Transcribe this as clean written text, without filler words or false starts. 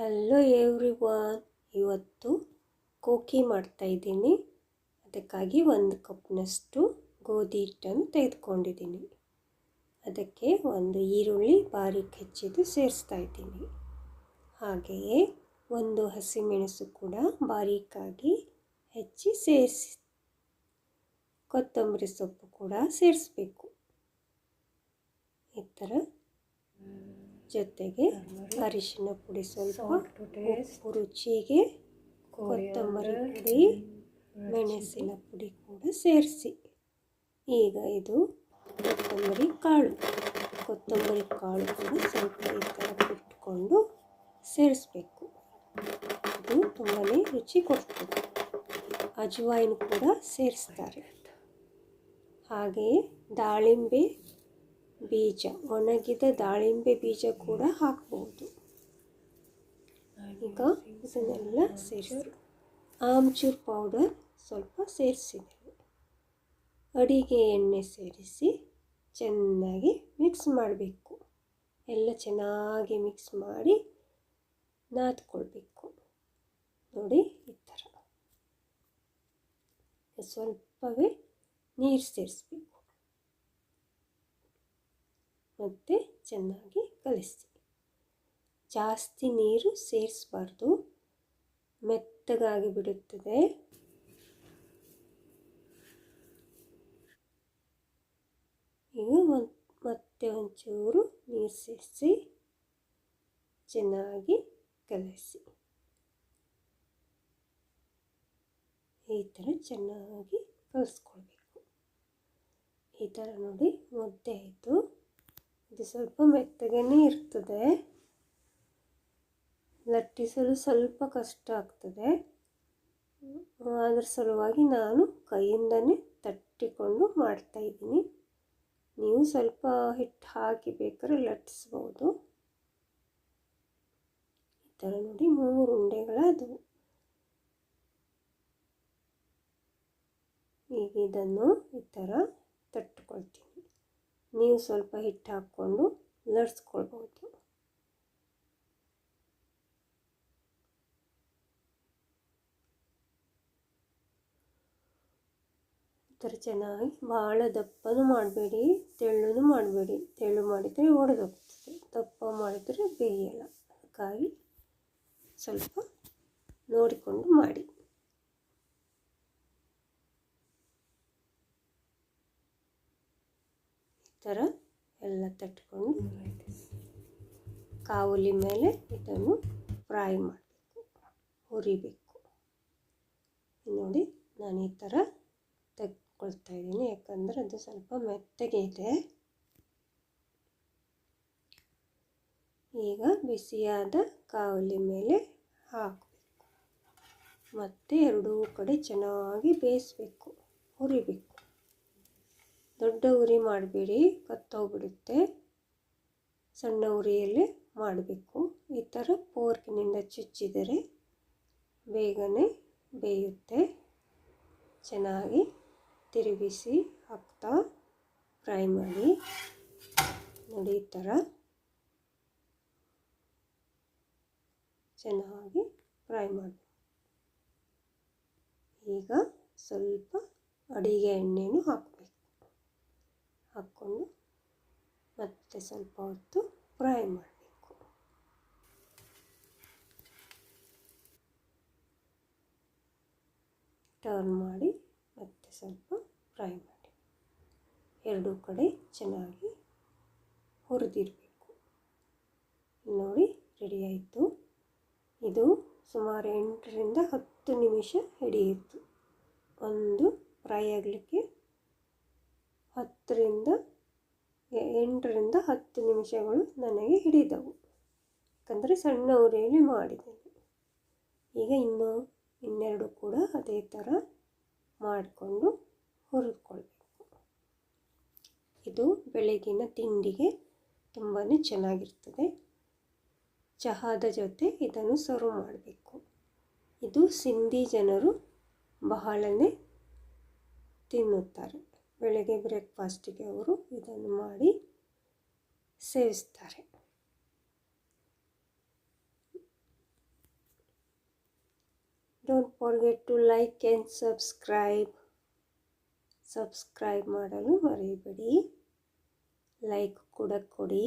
Hello everyone, ಇವತ್ತು Koki ಮಾಡ್ತಾಯಿದ್ದೀನಿ. ಅದಕ್ಕಾಗಿ 1 ಕಪ್ನಷ್ಟು ಗೋಧಿ ಹಿಟ್ಟನ್ನು ತೆಗೆದುಕೊಂಡಿದ್ದೀನಿ. ಅದಕ್ಕೆ 1 ಈರುಳ್ಳಿ ಬಾರೀಕ್ ಹೆಚ್ಚಿದ್ದು ಸೇರಿಸ್ತಾ ಇದ್ದೀನಿ. ಹಾಗೆಯೇ 1 ಹಸಿಮೆಣಸು ಕೂಡ ಬಾರೀಕಾಗಿ ಹೆಚ್ಚಿ ಸೇರಿಸಿ, ಕೊತ್ತಂಬರಿ ಸೊಪ್ಪು ಕೂಡ ಸೇರಿಸಬೇಕು. ಈ ಥರ ಜೊತೆಗೆ ಅರಿಶಿನ ಪುಡಿ ಸ್ವಲ್ಪ, ಉಪ್ಪು ರುಚಿಗೆ, ಕೊತ್ತಂಬರಿ ಪುಡಿ, ಮೆಣಸಿನ ಪುಡಿ ಕೂಡ ಸೇರಿಸಿ. ಈಗ ಇದು ಕೊತ್ತಂಬರಿ ಕಾಳು ಕೂಡ ಸ್ವಲ್ಪ ಈ ಥರ ಬಿಟ್ಕೊಂಡು ಸೇರಿಸಬೇಕು. ಇದು ತುಂಬಾ ರುಚಿ ಕೊಡ್ತದೆ. ಅಜವಾಯಿನ ಕೂಡ ಸೇರಿಸ್ತಾರೆ. ಹಾಗೆಯೇ ದಾಳಿಂಬೆ ಬೀಜ, ಒಣಗಿದ ದಾಳಿಂಬೆ ಬೀಜ ಕೂಡ ಹಾಕ್ಬೋದು. ಈಗ ಇದನ್ನೆಲ್ಲ ಸೇರಿಸಿ ಆಮ್ಚೂರ್ ಪೌಡರ್ ಸ್ವಲ್ಪ ಸೇರಿಸಿದ್ದೇನೆ. ಅಡಿಗೆ ಎಣ್ಣೆ ಸೇರಿಸಿ ಚೆನ್ನಾಗಿ ಮಿಕ್ಸ್ ಮಾಡಬೇಕು. ಎಲ್ಲ ಚೆನ್ನಾಗಿ ಮಿಕ್ಸ್ ಮಾಡಿ ನಾದ್ಕೊಳ್ಬೇಕು. ನೋಡಿ, ಈ ಥರ ಸ್ವಲ್ಪವೇ ನೀರು ಸೇರಿಸ್ಬೇಕು ಮತ್ತು ಚೆನ್ನಾಗಿ ಕಲಿಸಿ. ಜಾಸ್ತಿ ನೀರು ಸೇರಿಸಬಾರ್ದು, ಮೆತ್ತಗಾಗಿ ಬಿಡುತ್ತದೆ. ಈಗ ಮತ್ತೆ ಒಂಚೂರು ನೀರು ಸೇರಿಸಿ ಚೆನ್ನಾಗಿ ಕಲಿಸಿ. ಈ ಥರ ಚೆನ್ನಾಗಿ ಕಲಿಸ್ಕೊಳ್ಬೇಕು. ಈ ಥರ ನೋಡಿ, ಮುದ್ದೆ ಆಯಿತು. ಇದು ಸ್ವಲ್ಪ ಮೆತ್ತಗೇ ಇರ್ತದೆ, ಲಟ್ಟಿಸಲು ಸ್ವಲ್ಪ ಕಷ್ಟ ಆಗ್ತದೆ. ಅದರ ಸಲುವಾಗಿ ನಾನು ಕೈಯಿಂದನೇ ತಟ್ಟಿಕೊಂಡು ಮಾಡ್ತಾಯಿದ್ದೀನಿ. ನೀವು ಸ್ವಲ್ಪ ಹಿಟ್ಟು ಹಾಕಿ ಬೇಕಾದ್ರೆ ಲಟ್ಟಿಸ್ಬೋದು. ಈ ಥರ ನೋಡಿ 3 ಉಂಡೆಗಳಾದವು. ಈಗ ಇದನ್ನು ಈ ಥರ ತಟ್ಕೊಳ್ತೀನಿ. ನೀವು ಸ್ವಲ್ಪ ಹಿಟ್ಟು ಹಾಕ್ಕೊಂಡು ಲಟ್ಸ್ಕೊಳ್ಬೋದು. ಈ ಥರ ಚೆನ್ನಾಗಿ, ಭಾಳ ದಪ್ಪನೂ ಮಾಡಬೇಡಿ, ತೆಳ್ಳೂ ಮಾಡಬೇಡಿ. ತೆಳ್ಳು ಮಾಡಿದರೆ ಒಡೆದೋಗ್ತದೆ, ದಪ್ಪ ಮಾಡಿದರೆ ಬೇಯಲ್ಲ. ಹಾಗಾಗಿ ಸ್ವಲ್ಪ ನೋಡಿಕೊಂಡು ಮಾಡಿ. ಈ ಥರ ಎಲ್ಲ ತಟ್ಕೊಂಡು ಕಾವಲಿ ಮೇಲೆ ಇದನ್ನು ಫ್ರೈ ಮಾಡಬೇಕು, ಹುರಿಬೇಕು. ನೋಡಿ, ನಾನು ಈ ಥರ ತೆಗೆದುಕೊಳ್ತಾ ಇದ್ದೀನಿ, ಯಾಕಂದರೆ ಅದು ಸ್ವಲ್ಪ ಮೆತ್ತಗೆ ಇದೆ. ಈಗ ಬಿಸಿಯಾದ ಕಾವಲಿ ಮೇಲೆ ಹಾಕಬೇಕು ಮತ್ತು ಎರಡೂ ಕಡೆ ಚೆನ್ನಾಗಿ ಬೇಯಿಸಬೇಕು, ಹುರಿಬೇಕು. ದೊಡ್ಡ ಉರಿ ಮಾಡಬೇಡಿ, ಕತ್ತೋಗ್ಬಿಡುತ್ತೆ. ಸಣ್ಣ ಉರಿಯಲ್ಲೇ ಮಾಡಬೇಕು. ಈ ಥರ ಫೋರ್ಕಿನಿಂದ ಚುಚ್ಚಿದರೆ ಬೇಗನೆ ಬೇಯುತ್ತೆ. ಚೆನ್ನಾಗಿ ತಿರುಗಿಸಿ ಹಾಕ್ತಾ ಫ್ರೈ ಮಾಡಿ. ನೋಡಿ, ಈ ಥರ ಚೆನ್ನಾಗಿ ಫ್ರೈ ಮಾಡಿ. ಈಗ ಸ್ವಲ್ಪ ಅಡಿಗೆ ಎಣ್ಣೆನೂ ಹಾಕಬೇಕು. ಹಾಕ್ಕೊಂಡು ಮತ್ತೆ ಸ್ವಲ್ಪ ಹೊತ್ತು ಫ್ರೈ ಮಾಡಬೇಕು. ಟರ್ನ್ ಮಾಡಿ ಮತ್ತೆ ಸ್ವಲ್ಪ ಫ್ರೈ ಮಾಡಿ. ಎರಡೂ ಕಡೆ ಚೆನ್ನಾಗಿ ಹುರಿದಿರಬೇಕು. ನೋಡಿ, ರೆಡಿ ಆಯಿತು. ಇದು ಸುಮಾರು 8 ರಿಂದ 10 ನಿಮಿಷ ಹಿಡಿಯಿತು. ಒಂದು ಫ್ರೈ ಆಗಲಿಕ್ಕೆ 8 ರಿಂದ 10 ನಿಮಿಷಗಳು ನನಗೆ ಹಿಡಿದವು, ಯಾಕಂದರೆ ಸಣ್ಣ ಉರಿಯಲ್ಲಿ ಮಾಡಿದ್ದೇನೆ. ಈಗ ಇನ್ನೆರಡು ಕೂಡ ಅದೇ ಥರ ಮಾಡಿಕೊಂಡು ಹುರಿದುಕೊಳ್ಬೇಕು. ಇದು ಬೆಳಗಿನ ತಿಂಡಿಗೆ ತುಂಬಾ ಚೆನ್ನಾಗಿರ್ತದೆ. ಚಹಾದ ಜೊತೆ ಇದನ್ನು ಸರ್ವ್ ಮಾಡಬೇಕು. ಇದು ಸಿಂಧಿ ಜನರು ಬಹಳನೇ ತಿನ್ನುತ್ತಾರೆ. ಬೆಳಗ್ಗೆ ಬ್ರೇಕ್ಫಾಸ್ಟಿಗೆ ಅವರು ಇದನ್ನು ಮಾಡಿ ಸೇವಿಸ್ತಾರೆ. Don't forget to like and subscribe ಮಾಡಲು ಮರಿಬೇಡಿ. ಲೈಕ್ ಕೂಡ ಕೊಡಿ.